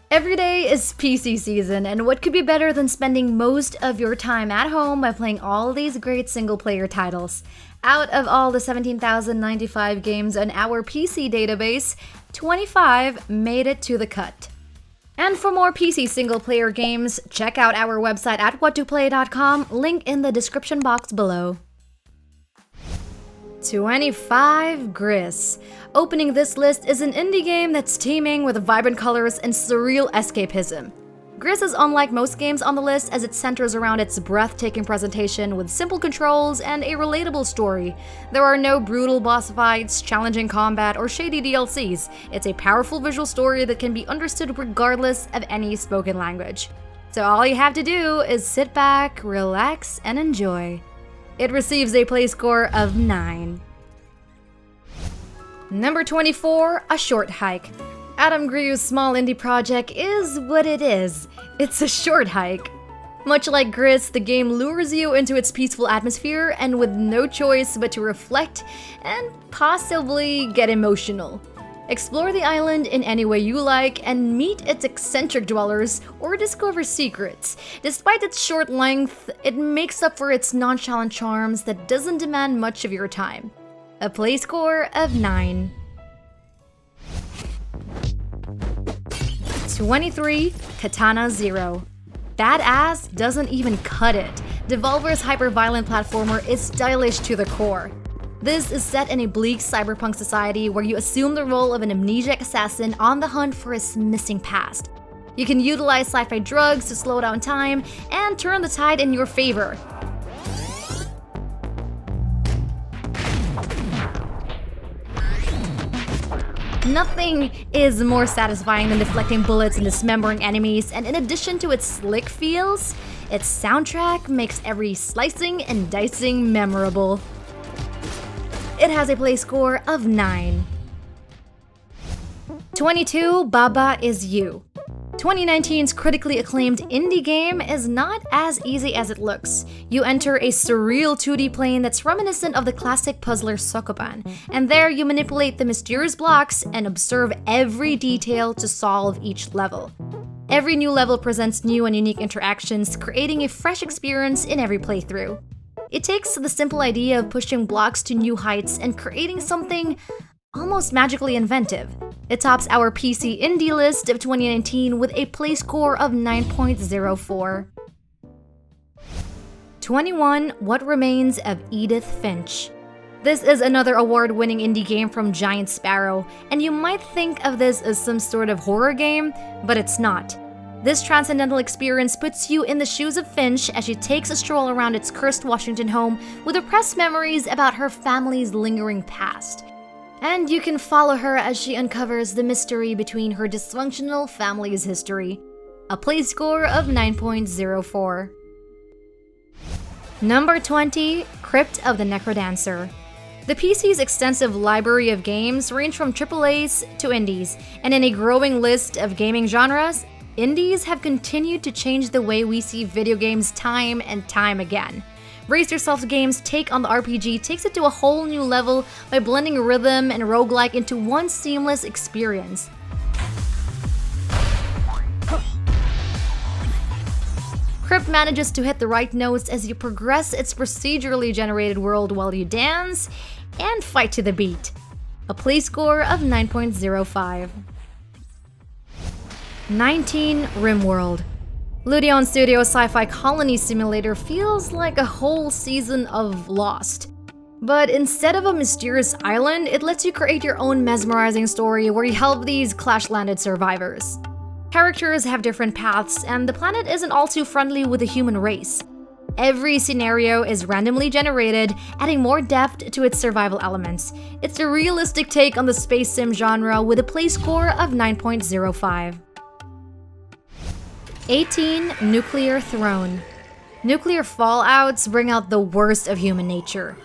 Every day is PC season, and what could be better than spending most of your time at home by playing all these great single-player titles? Out of all the 17,095 games on our PC database, 25 made it to the cut. And for more PC single-player games, check out our website at whattoplay.com, link in the description box below. 25 GRIS. Opening this list is an indie game that's teeming with vibrant colors and surreal escapism. GRIS is unlike most games on the list as it centers around its breathtaking presentation with simple controls and a relatable story. There are no brutal boss fights, challenging combat, or shady DLCs. It's a powerful visual story that can be understood regardless of any spoken language. So all you have to do is sit back, relax, and enjoy. It receives a play score of 9. Number 24, A Short Hike. Adam Griew's small indie project is what it is. It's a short hike. Much like GRIS, the game lures you into its peaceful atmosphere and with no choice but to reflect and possibly get emotional. Explore the island in any way you like and meet its eccentric dwellers or discover secrets. Despite its short length, it makes up for its nonchalant charms that doesn't demand much of your time. A play score of 9. 23, Katana ZERO. Badass doesn't even cut it. Devolver's hyper-violent platformer is stylish to the core. This is set in a bleak cyberpunk society where you assume the role of an amnesiac assassin on the hunt for his missing past. You can utilize sci-fi drugs to slow down time and turn the tide in your favor. Nothing is more satisfying than deflecting bullets and dismembering enemies, and in addition to its slick feels, its soundtrack makes every slicing and dicing memorable. It has a play score of 9. 22, Baba Is You. 2019's critically acclaimed indie game is not as easy as it looks. You enter a surreal 2D plane that's reminiscent of the classic puzzler Sokoban, and there you manipulate the mysterious blocks and observe every detail to solve each level. Every new level presents new and unique interactions, creating a fresh experience in every playthrough. It takes the simple idea of pushing blocks to new heights and creating something almost magically inventive. It tops our PC indie list of 2019 with a play score of 9.04. 21, What Remains of Edith Finch. This is another award-winning indie game from Giant Sparrow, and you might think of this as some sort of horror game, but it's not. This transcendental experience puts you in the shoes of Finch as she takes a stroll around its cursed Washington home with repressed memories about her family's lingering past. And you can follow her as she uncovers the mystery between her dysfunctional family's history. A play score of 9.04. Number 20, Crypt of the NecroDancer. The PC's extensive library of games range from AAAs to indies, and in a growing list of gaming genres, indies have continued to change the way we see video games time and time again. Brace Yourself's game's take on the RPG takes it to a whole new level by blending rhythm and roguelike into one seamless experience. Crypt manages to hit the right notes as you progress its procedurally generated world while you dance and fight to the beat. A play score of 9.05. 19, RimWorld. Ludion Studios' sci-fi colony simulator feels like a whole season of Lost. But instead of a mysterious island, it lets you create your own mesmerizing story where you help these crash-landed survivors. Characters have different paths, and the planet isn't all too friendly with the human race. Every scenario is randomly generated, adding more depth to its survival elements. It's a realistic take on the space sim genre with a play score of 9.05. 18, Nuclear Throne. Nuclear fallouts bring out the worst of human nature.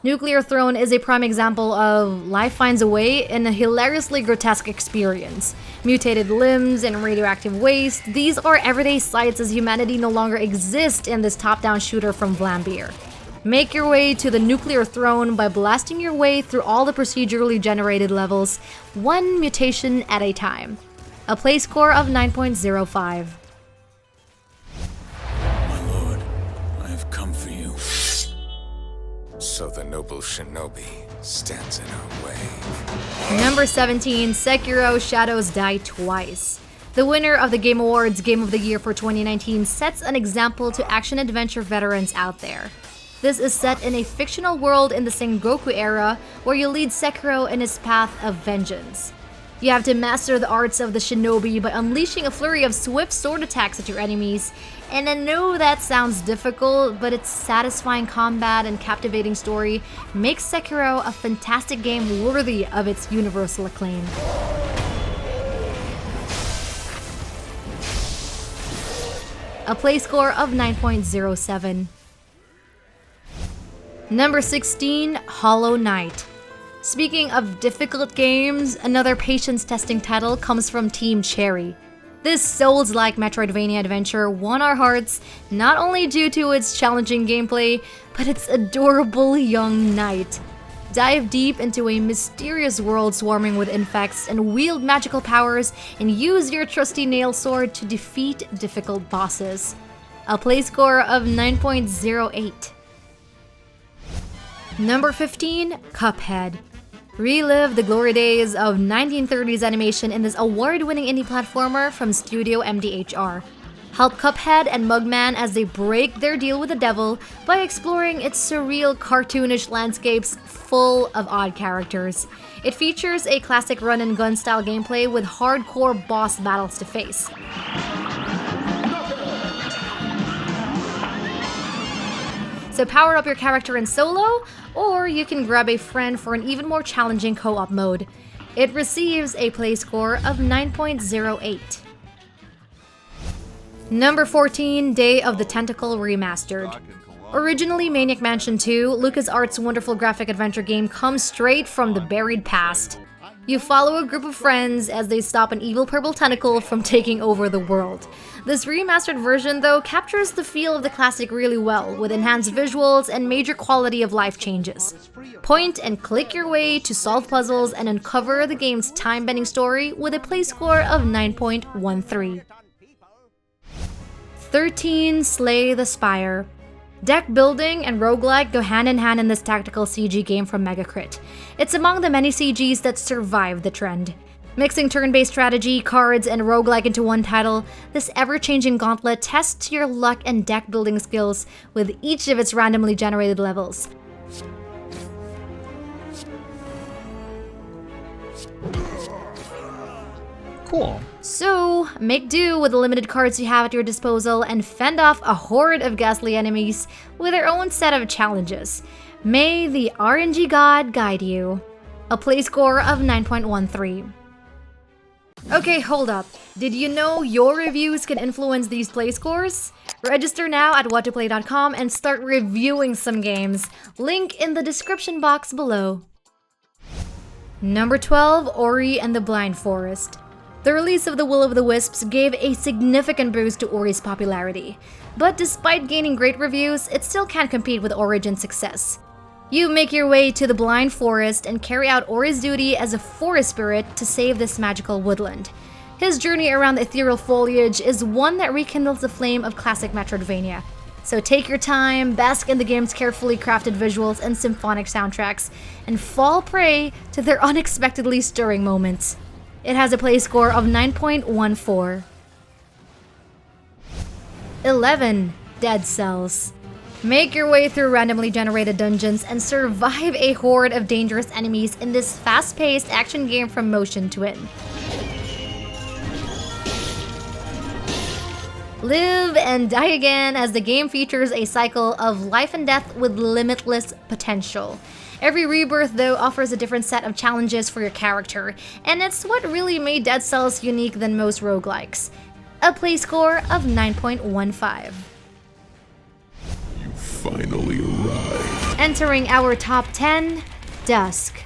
Nuclear Throne is a prime example of life finds a way in a hilariously grotesque experience. Mutated limbs and radioactive waste, these are everyday sights as humanity no longer exists in this top-down shooter from Vlambeer. Make your way to the Nuclear Throne by blasting your way through all the procedurally generated levels, one mutation at a time. a play score of 9.05. My lord, I have come for you. So the noble shinobi stands in our way. Number 17, Sekiro Shadows Die Twice. The winner of the Game Awards Game of the Year for 2019 sets an example to action-adventure veterans out there. This is set in a fictional world in the Sengoku era, where you lead Sekiro in his path of vengeance. You have to master the arts of the shinobi by unleashing a flurry of swift sword attacks at your enemies, and I know that sounds difficult, but its satisfying combat and captivating story makes Sekiro a fantastic game worthy of its universal acclaim. A play score of 9.07. Number 16, Hollow Knight. Speaking of difficult games, another patience-testing title comes from Team Cherry. This Souls-like Metroidvania adventure won our hearts not only due to its challenging gameplay, but its adorable young knight. Dive deep into a mysterious world swarming with infects and wield magical powers and use your trusty nail sword to defeat difficult bosses. A play score of 9.08. Number 15, Cuphead. Relive the glory days of 1930s animation in this award-winning indie platformer from Studio MDHR. Help Cuphead and Mugman as they break their deal with the devil by exploring its surreal cartoonish landscapes full of odd characters. It features a classic run-and-gun style gameplay with hardcore boss battles to face. So power up your character in solo, or you can grab a friend for an even more challenging co-op mode. It receives a play score of 9.08. Number 14, Day of the Tentacle Remastered. Originally Maniac Mansion 2, LucasArts' wonderful graphic adventure game comes straight from the buried past. You follow a group of friends as they stop an evil purple tentacle from taking over the world. This remastered version, though, captures the feel of the classic really well, with enhanced visuals and major quality of life changes. Point and click your way to solve puzzles and uncover the game's time-bending story with a play score of 9.13. 13. Slay the Spire. Deck building and roguelike go hand in hand in this tactical CG game from Megacrit. It's among the many CGs that survived the trend. Mixing turn-based strategy, cards, and roguelike into one title, this ever-changing gauntlet tests your luck and deck building skills with each of its randomly generated levels. Cool. So, make do with the limited cards you have at your disposal and fend off a horde of ghastly enemies with their own set of challenges. May the RNG god guide you. A play score of 9.13. Okay, hold up. Did you know your reviews can influence these play scores? Register now at whattoplay.com and start reviewing some games. Link in the description box below. Number 12, Ori and the Blind Forest. The release of The Will of the Wisps gave a significant boost to Ori's popularity, but despite gaining great reviews, it still can't compete with Origin's success. You make your way to the Blind Forest and carry out Ori's duty as a forest spirit to save this magical woodland. His journey around the ethereal foliage is one that rekindles the flame of classic Metroidvania. So take your time, bask in the game's carefully crafted visuals and symphonic soundtracks, and fall prey to their unexpectedly stirring moments. It has a play score of 9.14. 11. Dead Cells. Make your way through randomly generated dungeons and survive a horde of dangerous enemies in this fast-paced action game from Motion Twin. Live and die again as the game features a cycle of life and death with limitless potential. Every rebirth, though, offers a different set of challenges for your character, and it's what really made Dead Cells unique than most roguelikes. A play score of 9.15. You finally arrived. Entering our top 10, Dusk.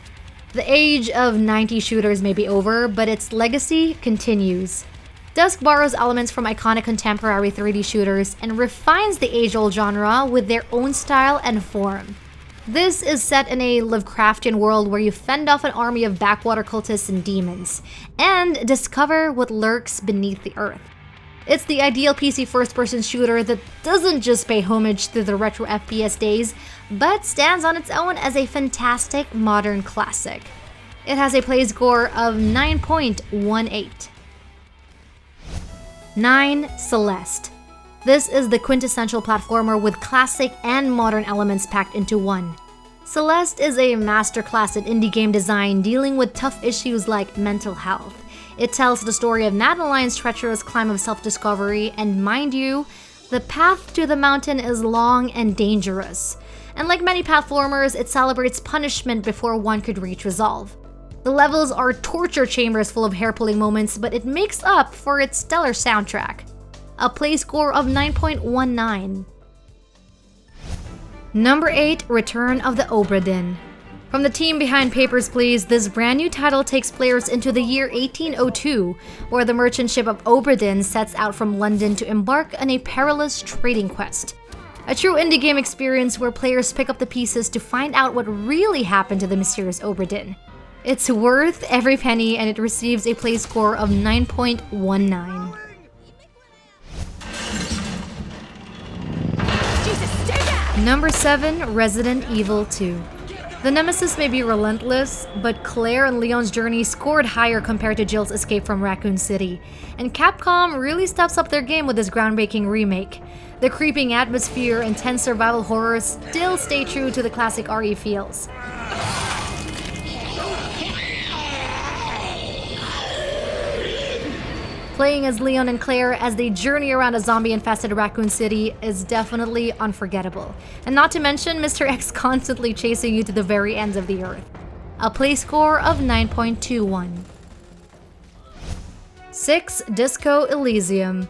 The age of 90 shooters may be over, but its legacy continues. Dusk borrows elements from iconic contemporary 3D shooters and refines the age-old genre with their own style and form. This is set in a Lovecraftian world where you fend off an army of backwater cultists and demons, and discover what lurks beneath the earth. It's the ideal PC first-person shooter that doesn't just pay homage to the retro FPS days, but stands on its own as a fantastic modern classic. It has a play score of 9.18. 9. Celeste. This is the quintessential platformer with classic and modern elements packed into one. Celeste is a masterclass in indie game design dealing with tough issues like mental health. It tells the story of Madeline's treacherous climb of self-discovery, and mind you, the path to the mountain is long and dangerous. And like many platformers, it celebrates punishment before one could reach resolve. The levels are torture chambers full of hair-pulling moments, but it makes up for its stellar soundtrack. A play score of 9.19. Number 8. Return of the Obra Dinn. From the team behind Papers, Please, this brand new title takes players into the year 1802, where the merchant ship of Obra Dinn sets out from London to embark on a perilous trading quest. A true indie game experience where players pick up the pieces to find out what really happened to the mysterious Obra Dinn. It's worth every penny, and it receives a play score of 9.19. Number 7. Resident Evil 2. The nemesis may be relentless, but Claire and Leon's journey scored higher compared to Jill's escape from Raccoon City, and Capcom really steps up their game with this groundbreaking remake. The creeping atmosphere and tense survival horrors still stay true to the classic RE feels. Playing as Leon and Claire as they journey around a zombie-infested Raccoon City is definitely unforgettable. And not to mention Mr. X constantly chasing you to the very ends of the earth. A play score of 9.21. 6. Disco Elysium.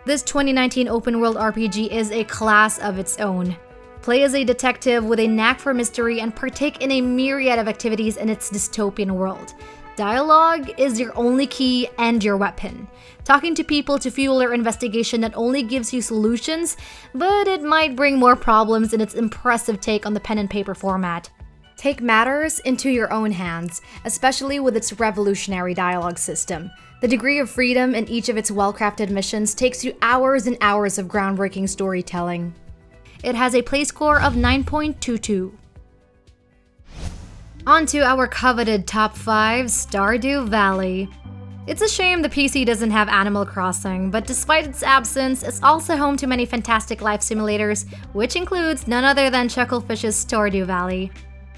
This 2019 open-world RPG is a class of its own. Play as a detective with a knack for mystery and partake in a myriad of activities in its dystopian world. Dialogue is your only key and your weapon. Talking to people to fuel your investigation not only gives you solutions, but it might bring more problems in its impressive take on the pen and paper format. Take matters into your own hands, especially with its revolutionary dialogue system. The degree of freedom in each of its well-crafted missions takes you hours and hours of groundbreaking storytelling. It has a play score of 9.22. On to our coveted top 5, Stardew Valley. It's a shame the PC doesn't have Animal Crossing, but despite its absence, it's also home to many fantastic life simulators, which includes none other than Chucklefish's Stardew Valley.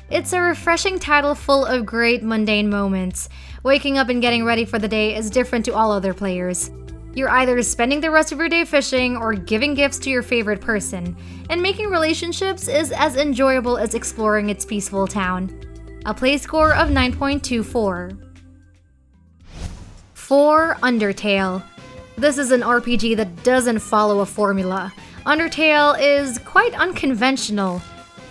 It's a refreshing title full of great mundane moments. Waking up and getting ready for the day is different to all other players. You're either spending the rest of your day fishing or giving gifts to your favorite person, and making relationships is as enjoyable as exploring its peaceful town. A play score of 9.24. 4. Undertale. This is an RPG that doesn't follow a formula. Undertale is quite unconventional.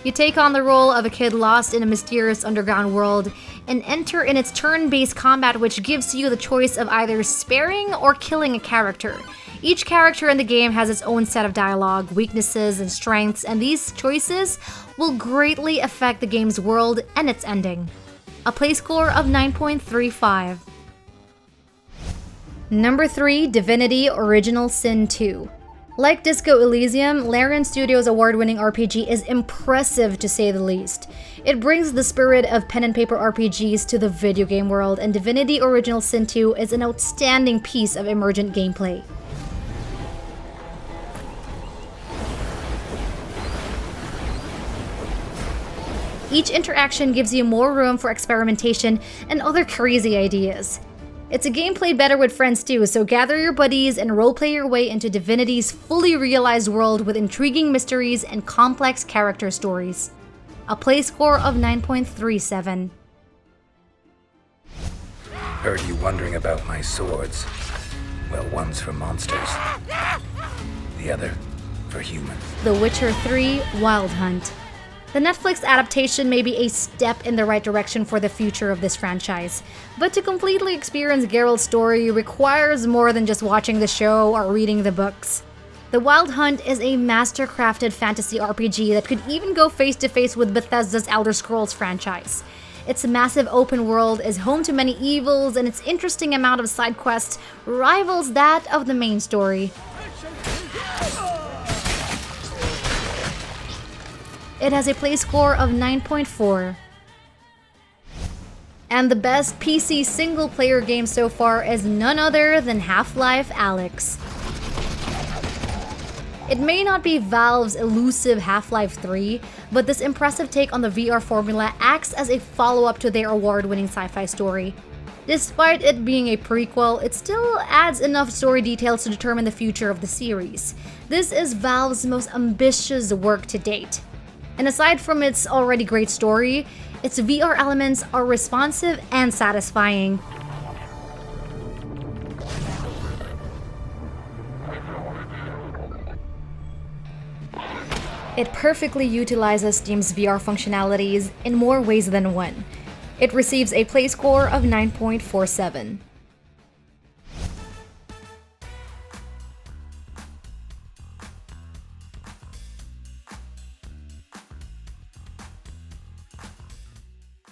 You take on the role of a kid lost in a mysterious underground world and enter in its turn-based combat, which gives you the choice of either sparing or killing a character. Each character in the game has its own set of dialogue, weaknesses, and strengths, and these choices will greatly affect the game's world and its ending. A play score of 9.35. Number 3. Divinity Original Sin 2. Like Disco Elysium, Larian Studios' award-winning RPG is impressive to say the least. It brings the spirit of pen and paper RPGs to the video game world, and Divinity Original Sin 2 is an outstanding piece of emergent gameplay. Each interaction gives you more room for experimentation and other crazy ideas. It's a game played better with friends too, so gather your buddies and roleplay your way into Divinity's fully realized world with intriguing mysteries and complex character stories. A play score of 9.37. Heard you wondering about my swords. Well, one's for monsters. The other for humans. The Witcher 3 Wild Hunt. The Netflix adaptation may be a step in the right direction for the future of this franchise, but to completely experience Geralt's story requires more than just watching the show or reading the books. The Wild Hunt is a master-crafted fantasy RPG that could even go face-to-face with Bethesda's Elder Scrolls franchise. Its massive open world is home to many evils, and its interesting amount of side quests rivals that of the main story. It has a play score of 9.4. And the best PC single-player game so far is none other than Half-Life Alyx. It may not be Valve's elusive Half-Life 3, but this impressive take on the VR formula acts as a follow-up to their award-winning sci-fi story. Despite it being a prequel, it still adds enough story details to determine the future of the series. This is Valve's most ambitious work to date. And aside from its already great story, its VR elements are responsive and satisfying. It perfectly utilizes Steam's VR functionalities in more ways than one. It receives a play score of 9.47.